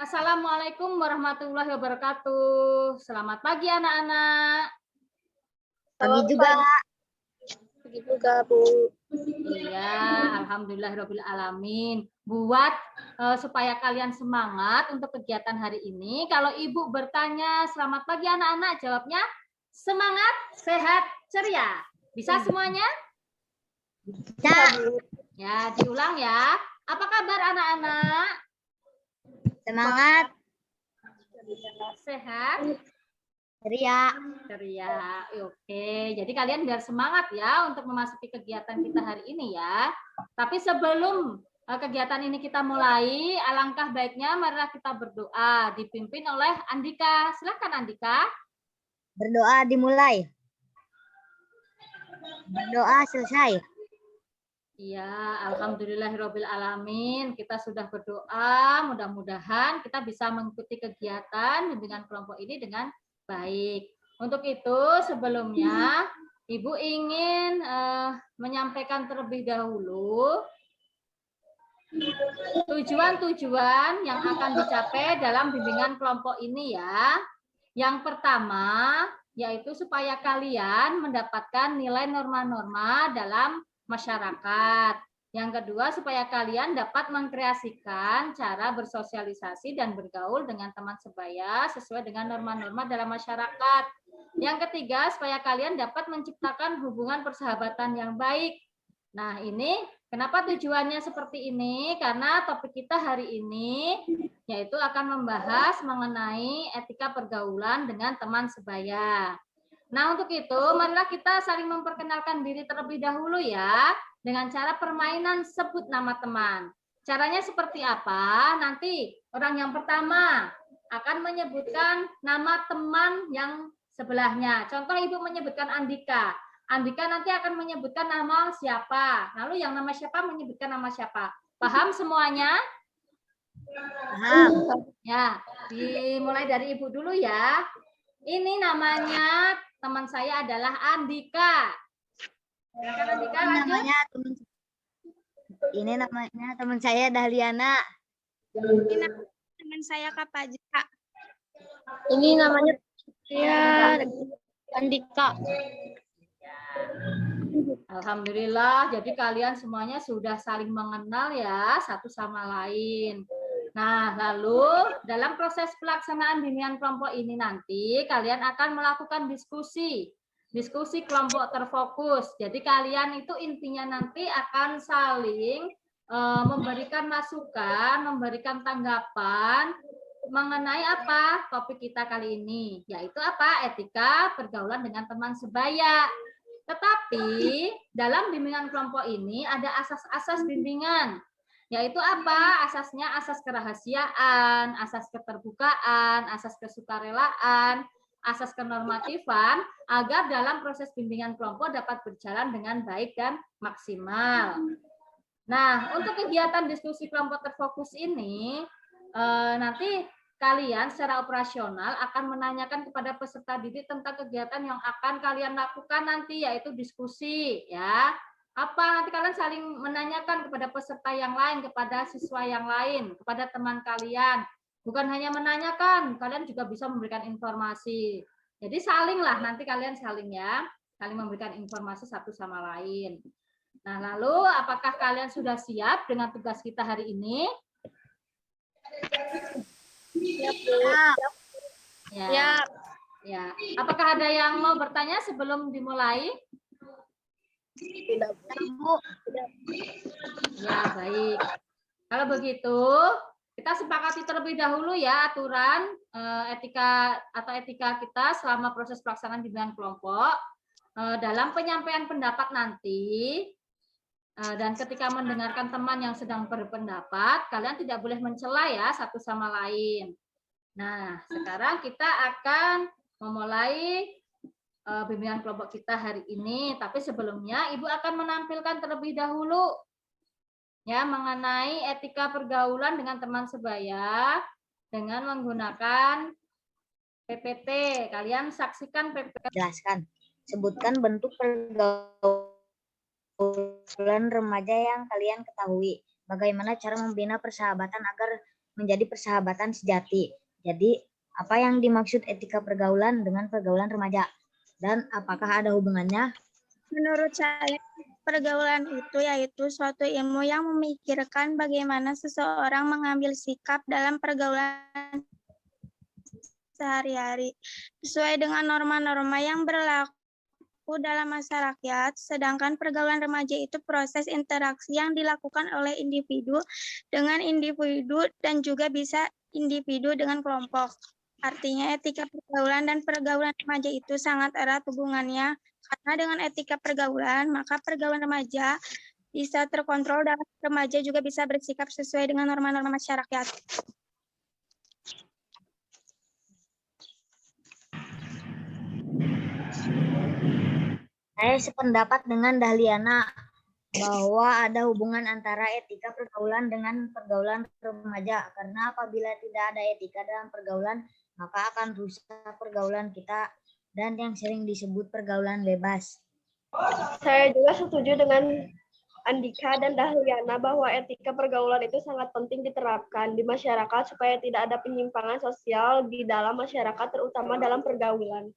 Assalamualaikum warahmatullahi wabarakatuh. Selamat pagi anak-anak. Pagi juga. Pagi juga, Bu. Iya, alhamdulillahirabbil alamin. Buat supaya kalian semangat untuk kegiatan hari ini, kalau Ibu bertanya selamat pagi anak-anak, jawabnya semangat, sehat, ceria. Bisa semuanya? Bisa. Ya, diulang ya. Apa kabar anak-anak? Semangat. Sehat? Ceria. Ceria. Oke, jadi kalian biar semangat ya untuk memasuki kegiatan kita hari ini ya. Tapi sebelum kegiatan ini kita mulai, alangkah baiknya marilah kita berdoa dipimpin oleh Andika. Silakan Andika. Berdoa dimulai. Berdoa selesai. Iya, alhamdulillahirabbil alamin. Kita sudah berdoa, mudah-mudahan kita bisa mengikuti kegiatan bimbingan kelompok ini dengan baik. Untuk itu, sebelumnya Ibu ingin menyampaikan terlebih dahulu tujuan-tujuan yang akan dicapai dalam bimbingan kelompok ini ya. Yang pertama, yaitu supaya kalian mendapatkan nilai norma-norma dalam masyarakat. Yang kedua, supaya kalian dapat mengkreasikan cara bersosialisasi dan bergaul dengan teman sebaya sesuai dengan norma-norma dalam masyarakat. Yang ketiga, supaya kalian dapat menciptakan hubungan persahabatan yang baik. Nah, ini kenapa tujuannya seperti ini? Karena topik kita hari ini yaitu akan membahas mengenai etika pergaulan dengan teman sebaya. Nah, untuk itu, marilah kita saling memperkenalkan diri terlebih dahulu ya, dengan cara permainan sebut nama teman. Caranya seperti apa? Nanti orang yang pertama akan menyebutkan nama teman yang sebelahnya. Contoh Ibu menyebutkan Andika. Andika nanti akan menyebutkan nama siapa. Lalu yang nama siapa menyebutkan nama siapa. Paham semuanya? Paham. Ya, dimulai dari Ibu dulu ya. Ini namanya teman saya adalah Andika. Andika, lanjut. Ini namanya teman saya Dahliana. Ini teman saya Kak Pajak. Ini namanya saya Andika. Alhamdulillah, jadi kalian semuanya sudah saling mengenal ya satu sama lain. Nah, lalu dalam proses pelaksanaan bimbingan kelompok ini nanti kalian akan melakukan diskusi kelompok terfokus. Jadi kalian itu intinya nanti akan saling memberikan masukan, memberikan tanggapan mengenai apa topik kita kali ini, yaitu apa? Etika pergaulan dengan teman sebaya. Tetapi dalam bimbingan kelompok ini ada asas-asas bimbingan, yaitu apa? Asasnya asas kerahasiaan, asas keterbukaan, asas kesukarelaan, asas kenormatifan, agar dalam proses bimbingan kelompok dapat berjalan dengan baik dan maksimal. Nah, untuk kegiatan diskusi kelompok terfokus ini, nanti kalian secara operasional akan menanyakan kepada peserta didik tentang kegiatan yang akan kalian lakukan nanti, yaitu diskusi ya. Apa nanti kalian saling menanyakan kepada peserta yang lain, kepada siswa yang lain, kepada teman kalian. Bukan hanya menanyakan, kalian juga bisa memberikan informasi. Jadi salinglah, nanti kalian saling ya, saling memberikan informasi satu sama lain. Nah, lalu apakah kalian sudah siap dengan tugas kita hari ini? Siap. Ya. Ya. Apakah ada yang mau bertanya sebelum dimulai? Tidak, Bu. Ya, baik. Kalau begitu, kita sepakati terlebih dahulu ya aturan etika kita selama proses pelaksanaan bimbingan kelompok. Dalam penyampaian pendapat nanti dan ketika mendengarkan teman yang sedang berpendapat, kalian tidak boleh mencela ya satu sama lain. Nah, sekarang kita akan memulai bimbingan kelompok kita hari ini. Tapi sebelumnya, Ibu akan menampilkan terlebih dahulu ya mengenai etika pergaulan dengan teman sebaya dengan menggunakan PPT. Kalian saksikan PPT. Jelaskan. Sebutkan bentuk pergaulan remaja yang kalian ketahui. Bagaimana cara membina persahabatan agar menjadi persahabatan sejati. Jadi, apa yang dimaksud etika pergaulan dengan pergaulan remaja? Dan apakah ada hubungannya? Menurut saya, pergaulan itu yaitu suatu ilmu yang memikirkan bagaimana seseorang mengambil sikap dalam pergaulan sehari-hari sesuai dengan norma-norma yang berlaku dalam masyarakat, sedangkan pergaulan remaja itu proses interaksi yang dilakukan oleh individu dengan individu dan juga bisa individu dengan kelompok. Artinya etika pergaulan dan pergaulan remaja itu sangat erat hubungannya, karena dengan etika pergaulan, maka pergaulan remaja bisa terkontrol dan remaja juga bisa bersikap sesuai dengan norma-norma masyarakat. Saya sependapat dengan Dahliana bahwa ada hubungan antara etika pergaulan dengan pergaulan remaja. Karena apabila tidak ada etika dalam pergaulan, maka akan rusak pergaulan kita dan yang sering disebut pergaulan bebas. Saya juga setuju dengan Andika dan Dahliana bahwa etika pergaulan itu sangat penting diterapkan di masyarakat supaya tidak ada penyimpangan sosial di dalam masyarakat, terutama dalam pergaulan.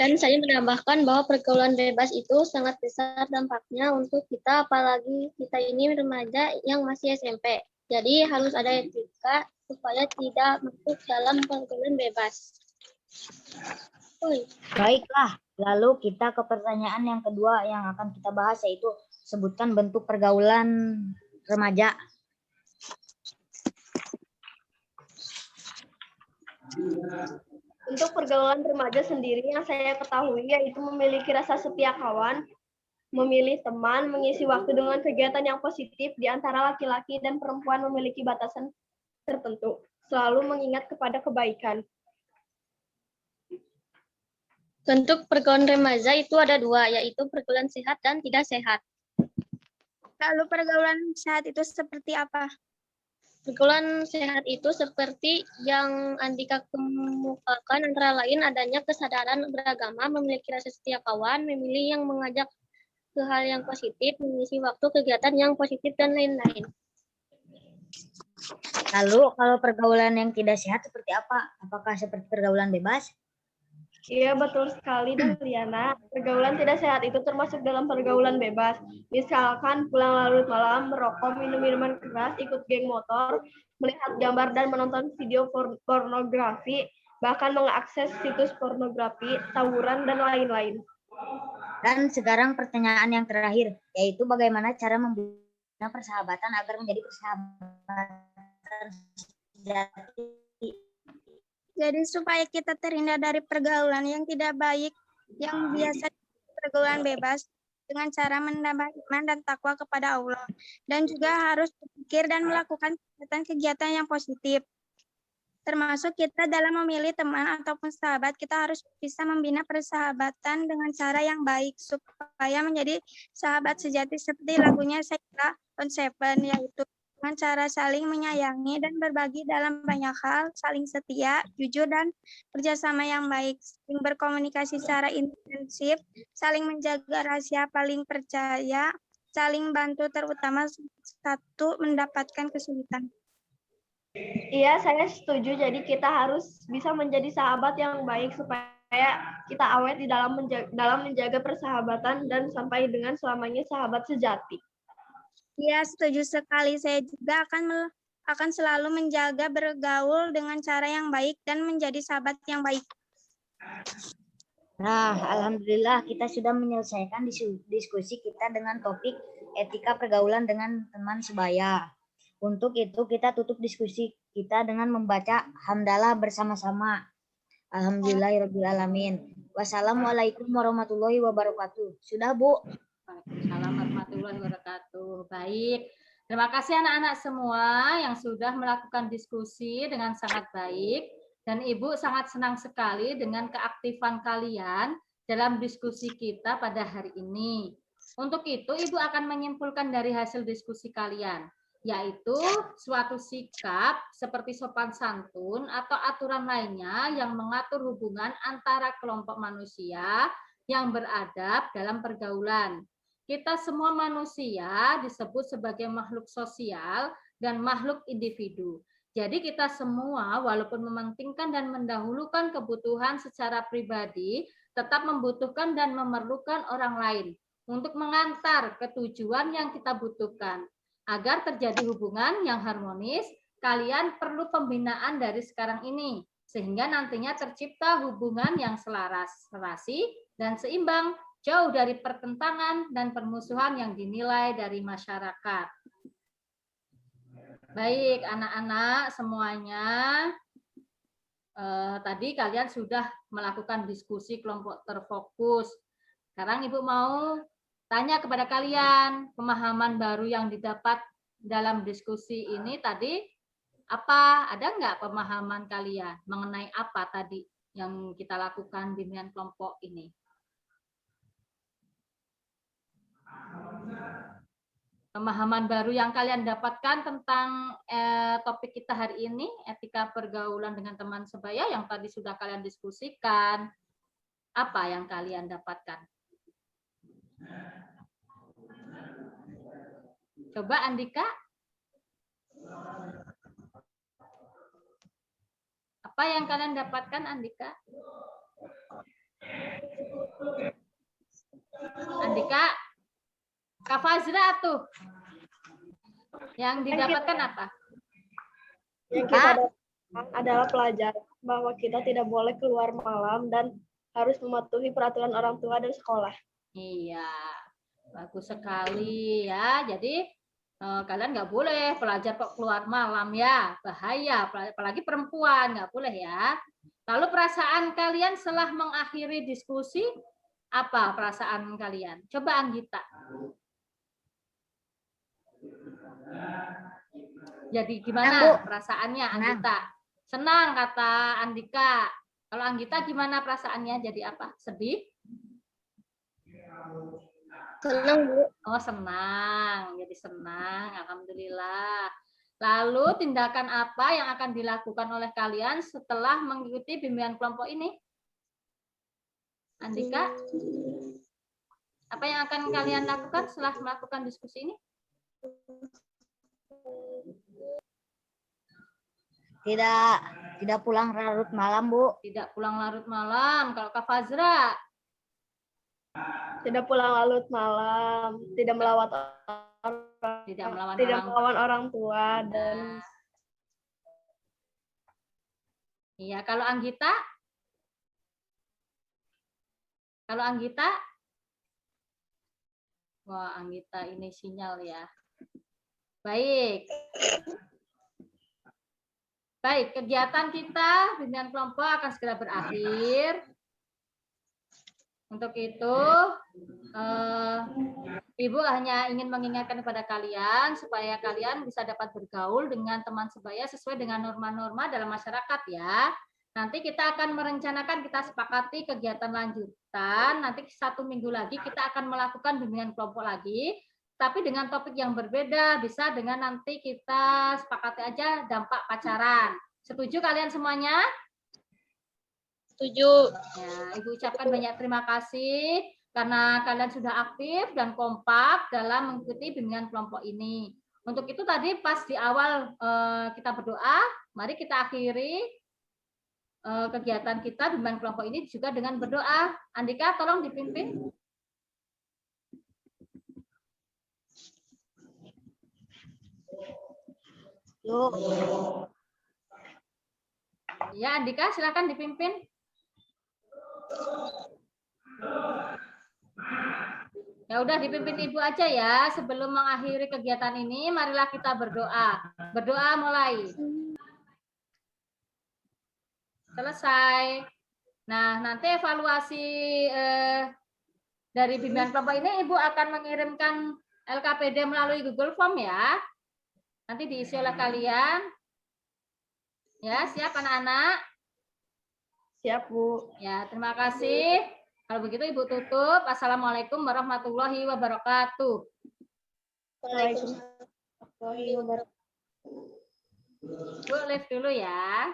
Dan saya menambahkan bahwa pergaulan bebas itu sangat besar dampaknya untuk kita, apalagi kita ini remaja yang masih SMP. Jadi harus ada etika supaya tidak masuk dalam pergaulan bebas. Baiklah, lalu kita ke pertanyaan yang kedua yang akan kita bahas, yaitu sebutkan bentuk pergaulan remaja. Untuk pergaulan remaja sendiri yang saya ketahui yaitu memiliki rasa setia kawan, memilih teman, mengisi waktu dengan kegiatan yang positif di antara laki-laki dan perempuan memiliki batasan tertentu, selalu mengingat kepada kebaikan. Bentuk pergaulan remaja itu ada dua, yaitu pergaulan sehat dan tidak sehat. Lalu pergaulan sehat itu seperti apa? Pergaulan sehat itu seperti yang Andika kemukakan, antara lain adanya kesadaran beragama, memiliki rasa setia kawan, memilih yang mengajak ke hal yang positif, mengisi waktu kegiatan yang positif, dan lain-lain. Lalu kalau pergaulan yang tidak sehat seperti apa? Apakah seperti pergaulan bebas? Iya, betul sekali, Dahliana. Pergaulan tidak sehat itu termasuk dalam pergaulan bebas. Misalkan pulang larut malam, merokok, minum minuman keras, ikut geng motor, melihat gambar dan menonton video pornografi, bahkan mengakses situs pornografi, tawuran, dan lain-lain. Dan sekarang pertanyaan yang terakhir, yaitu bagaimana cara membina persahabatan agar menjadi persahabatan sejati. Jadi supaya kita terhindar dari pergaulan yang tidak baik, yang biasa pergaulan bebas, dengan cara menambah iman dan takwa kepada Allah. Dan juga harus berpikir dan melakukan kegiatan-kegiatan yang positif. Termasuk kita dalam memilih teman ataupun sahabat, kita harus bisa membina persahabatan dengan cara yang baik, supaya menjadi sahabat sejati seperti lagunya Sheila on Seven, yaitu dengan cara saling menyayangi dan berbagi dalam banyak hal, saling setia, jujur, dan kerjasama yang baik, saling berkomunikasi secara intensif, saling menjaga rahasia paling percaya, saling bantu terutama satu mendapatkan kesulitan. Iya, saya setuju. Jadi kita harus bisa menjadi sahabat yang baik supaya kita awet di dalam menjaga persahabatan dan sampai dengan selamanya sahabat sejati. Ya, setuju sekali. Saya juga akan selalu menjaga bergaul dengan cara yang baik dan menjadi sahabat yang baik. Nah, alhamdulillah kita sudah menyelesaikan diskusi kita dengan topik etika pergaulan dengan teman sebaya. Untuk itu kita tutup diskusi kita dengan membaca hamdalah bersama-sama. Alhamdulillahirrabbilalamin. Wassalamualaikum warahmatullahi wabarakatuh. Sudah, Bu? Waalaikumsalam warahmatullahi wabarakatuh. Baik, terima kasih anak-anak semua yang sudah melakukan diskusi dengan sangat baik. Dan Ibu sangat senang sekali dengan keaktifan kalian dalam diskusi kita pada hari ini. Untuk itu, Ibu akan menyimpulkan dari hasil diskusi kalian, yaitu suatu sikap seperti sopan santun atau aturan lainnya yang mengatur hubungan antara kelompok manusia yang beradab dalam pergaulan. kita semua manusia disebut sebagai makhluk sosial dan makhluk individu. Jadi kita semua walaupun mementingkan dan mendahulukan kebutuhan secara pribadi, tetap membutuhkan dan memerlukan orang lain untuk mengantar ke tujuan yang kita butuhkan. Agar terjadi hubungan yang harmonis, kalian perlu pembinaan dari sekarang ini, sehingga nantinya tercipta hubungan yang selaras, serasi, dan seimbang, jauh dari pertentangan dan permusuhan yang dinilai dari masyarakat. Baik, anak-anak semuanya, tadi kalian sudah melakukan diskusi kelompok terfokus. Sekarang Ibu mau tanya kepada kalian, pemahaman baru yang didapat dalam diskusi ini tadi, apa? Ada nggak pemahaman kalian mengenai apa tadi yang kita lakukan bimbingan kelompok ini? Pemahaman baru yang kalian dapatkan tentang topik kita hari ini, etika pergaulan dengan teman sebaya yang tadi sudah kalian diskusikan. Apa yang kalian dapatkan? Coba Andika. Apa yang kalian dapatkan, Andika? Andika, Kak Fazra tuh. Yang didapatkan apa? Yang kita dapatkan adalah pelajaran bahwa kita tidak boleh keluar malam dan harus mematuhi peraturan orang tua dan sekolah. Iya, bagus sekali ya. Jadi kalian nggak boleh pelajar kok keluar malam ya, bahaya. Apalagi perempuan nggak boleh ya. Lalu perasaan kalian setelah mengakhiri diskusi, apa perasaan kalian? Coba Anggita. Jadi gimana perasaannya Anggita? Senang kata Andika. Kalau Anggita gimana perasaannya? Jadi apa? Sedih? Senang, Bu. Oh, senang. Jadi senang. Alhamdulillah. Lalu tindakan apa yang akan dilakukan oleh kalian setelah mengikuti bimbingan kelompok ini? Andika? Apa yang akan kalian lakukan setelah melakukan diskusi ini? Tidak pulang larut malam, Bu. Tidak pulang larut malam. Kalau Kak Fazra? Tidak pulang larut malam, tidak melawan orang tua dan iya, kalau Anggita? Kalau Anggita? Wah, Anggita ini sinyal ya. Baik. Baik, kegiatan kita bimbingan kelompok akan segera berakhir. Untuk itu, Ibu hanya ingin mengingatkan kepada kalian supaya kalian bisa dapat bergaul dengan teman sebaya sesuai dengan norma-norma dalam masyarakat ya. Nanti kita akan merencanakan, kita sepakati kegiatan lanjutan. Nanti 1 minggu lagi kita akan melakukan bimbingan kelompok lagi, tapi dengan topik yang berbeda. Bisa dengan nanti kita sepakati aja dampak pacaran. Setuju kalian semuanya? Setuju. Ya, Ibu ucapkan banyak terima kasih karena kalian sudah aktif dan kompak dalam mengikuti bimbingan kelompok ini. Untuk itu tadi pas di awal kita berdoa, mari kita akhiri kegiatan kita bimbingan kelompok ini juga dengan berdoa. Andika, tolong dipimpin. Yuk. Ya, Andika, silakan dipimpin. Ya udah dipimpin Ibu aja ya. Sebelum mengakhiri kegiatan ini, marilah kita berdoa. Berdoa mulai. Selesai. Nah, nanti evaluasi dari bimbingan kelompok ini Ibu akan mengirimkan LKPD melalui Google Form ya. Nanti diisi oleh kalian. Ya, siap anak-anak? siap, Bu. Ya, terima kasih. Kalau begitu Ibu tutup. Assalamualaikum warahmatullahi wabarakatuh. Waalaikumsalam warahmatullahi wabarakatuh. Bu, live dulu ya.